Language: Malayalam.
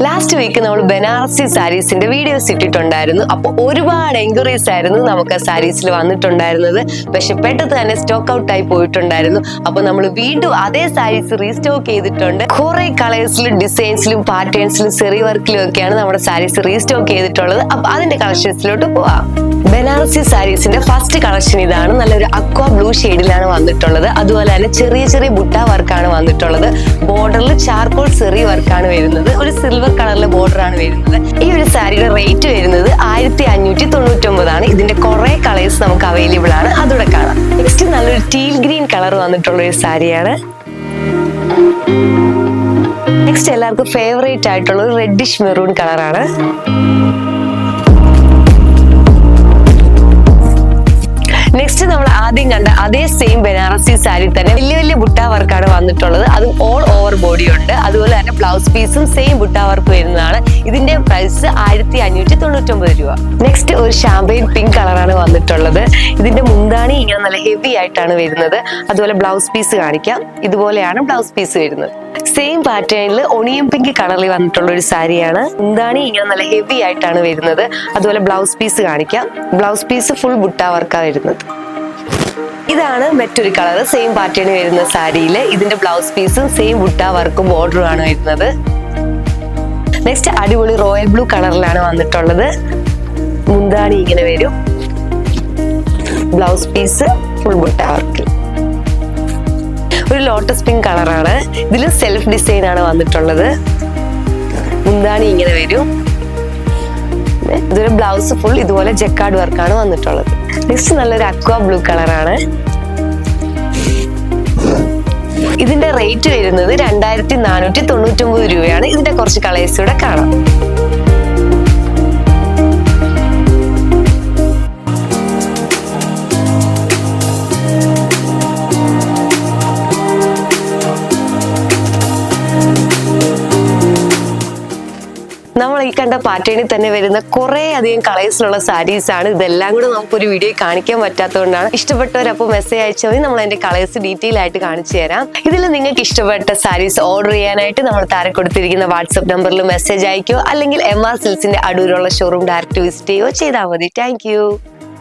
ലാസ്റ്റ് വീക്ക് നമ്മൾ ബനാറസി സാരീസിന്റെ വീഡിയോസ് ഇട്ടിട്ടുണ്ടായിരുന്നു. അപ്പോൾ ഒരുപാട് എൻക്വയറീസ് ആയിരുന്നു നമുക്ക് സാരീസിൽ വന്നിട്ടുണ്ടായിരുന്നത്. പക്ഷെ പെട്ടെന്ന് തന്നെ സ്റ്റോക്ക് ഔട്ട് ആയി പോയിട്ടുണ്ടായിരുന്നു. അപ്പൊ നമ്മൾ വീണ്ടും അതേ സാരീസ് റീസ്റ്റോക്ക് ചെയ്തിട്ടുണ്ട്. കുറെ കളേഴ്സിലും ഡിസൈൻസിലും പാറ്റേൺസിലും സെറി വർക്കിലും ഒക്കെയാണ് നമ്മുടെ സാരീസ് റീസ്റ്റോക്ക് ചെയ്തിട്ടുള്ളത്. അപ്പൊ അതിന്റെ കളക്ഷൻസിലോട്ട് പോവാം. ബനാറസി സാരീസിന്റെ ഫസ്റ്റ് കളക്ഷൻ ഇതാണ്. നല്ലൊരു അക്വാ ബ്ലൂ ഷെയ്ഡിലാണ് വന്നിട്ടുള്ളത്. അതുപോലെ തന്നെ ചെറിയ ചെറിയ ബുട്ട വർക്കാണ് വന്നിട്ടുള്ളത്. ബോർഡറിൽ ചാർക്കോൾ സെറി വർക്കാണ് വരുന്നത്. ഒരു സിൽവർ കളറിലെ ബോർഡർ ആണ് വരുന്നത്. ഈ ഒരു സാരിയുടെ റേറ്റ് വരുന്നത് 1599 ഇതിന്റെ കുറെ കളേഴ്സ് നമുക്ക് അവൈലബിൾ ആണ്. അതോടെ കാണാം. നെക്സ്റ്റ് നല്ലൊരു ടീൽ ഗ്രീൻ കളർ വന്നിട്ടുള്ള ഒരു സാരിയാണ്. നെക്സ്റ്റ് എല്ലാവർക്കും ഫേവറേറ്റ് ആയിട്ടുള്ള ഒരു റെഡിഷ് മെറൂൺ കളറാണ്. നെക്സ്റ്റ് നമ്മൾ ആദ്യം കണ്ട അതേ സെയിം ബനാറസി സാരി തന്നെ വലിയ വലിയ ബുട്ട വർക്കാണ് വന്നിട്ടുള്ളത്. അതും ഓൾ ഓവർ ബോഡി ഉണ്ട്. അതുപോലെ തന്നെ ബ്ലൗസ് പീസും സെയിം ബുട്ട വർക്ക് വരുന്നതാണ്. ഇതിന്റെ പ്രൈസ് 1599 രൂപ. നെക്സ്റ്റ് ഒരു ഷാമ്പയിൻ പിങ്ക് കളറാണ് വന്നിട്ടുള്ളത്. ഇതിന്റെ മുന്താണി ഇങ്ങനെ നല്ല ഹെവി ആയിട്ടാണ് വരുന്നത്. അതുപോലെ ബ്ലൗസ് പീസ് കാണിക്കാം. ഇതുപോലെയാണ് ബ്ലൗസ് പീസ് വരുന്നത്. സെയിം പാറ്റേണിൽ ഒണിയൻ പിങ്ക് കളറിൽ വന്നിട്ടുള്ള ഒരു സാരിയാണ്. മുന്താണി ഇങ്ങനെ നല്ല ഹെവി ആയിട്ടാണ് വരുന്നത്. അതുപോലെ ബ്ലൗസ് പീസ് കാണിക്കാം. ബ്ലൗസ് പീസ് ഫുൾ ബുട്ട വർക്കാണ് വരുന്നത്. ഇതാണ് മറ്റൊരു കളർ സെയിം പാറ്റേണിൽ വരുന്ന സാരിയിൽ. ഇതിന്റെ ബ്ലൗസ് പീസും സെയിം ബുട്ട വർക്കും ബോർഡറും ആണ് വരുന്നത്. നെക്സ്റ്റ് അടിപൊളി റോയൽ ബ്ലൂ കളറിലാണ് വന്നിട്ടുള്ളത്. മുന്താണി ഇങ്ങനെ വരും. Blouse piece full butta work. ഒരു ലോട്ടസ് പിങ്ക് കളറാണ്. ഇതിൽ സെൽഫ് ഡിസൈൻ ആണ് വന്നിട്ടുള്ളത്. മുന്താണി ഇങ്ങനെ വരും. ഇതൊരു ബ്ലൗസ് ഫുൾ ഇതുപോലെ ജക്കാർഡ് വർക്കാണ് വന്നിട്ടുള്ളത്. നെക്സ്റ്റ് നല്ലൊരു അക്വാ ബ്ലൂ കളറാണ്. ഇതിന്റെ റേറ്റ് വരുന്നത് 2499 രൂപയാണ്. ഇതിന്റെ കുറച്ച് കളേഴ്സ് ഇവിടെ കാണാം. നമ്മൾ ഈ കണ്ട പാറ്റേണിൽ തന്നെ വരുന്ന കുറെ അധികം കളേഴ്സിലുള്ള സാരീസ് ആണ്. ഇതെല്ലാം കൂടെ നമുക്കൊരു വീഡിയോ കാണിക്കാൻ പറ്റാത്തതുകൊണ്ടാണ്. ഇഷ്ടപ്പെട്ടവരപ്പോൾ മെസ്സേജ് അയച്ചാൽ മതി. നമ്മൾ അതിന്റെ കളേഴ്സ് ഡീറ്റെയിൽ ആയിട്ട് കാണിച്ചു തരാം. ഇതിൽ നിങ്ങൾക്ക് ഇഷ്ടപ്പെട്ട സാരീസ് ഓർഡർ ചെയ്യാനായിട്ട് നമ്മൾ താഴെ കൊടുത്തിരിക്കുന്ന വാട്സ്ആപ്പ് നമ്പറിൽ മെസ്സേജ് അയക്കുകയോ അല്ലെങ്കിൽ MR സിൽക്സിന്റെ അടൂരുള്ള ഷോറൂം ഡയറക്റ്റ് വിസിറ്റ് ചെയ്യുകയോ ചെയ്താൽ മതി. താങ്ക്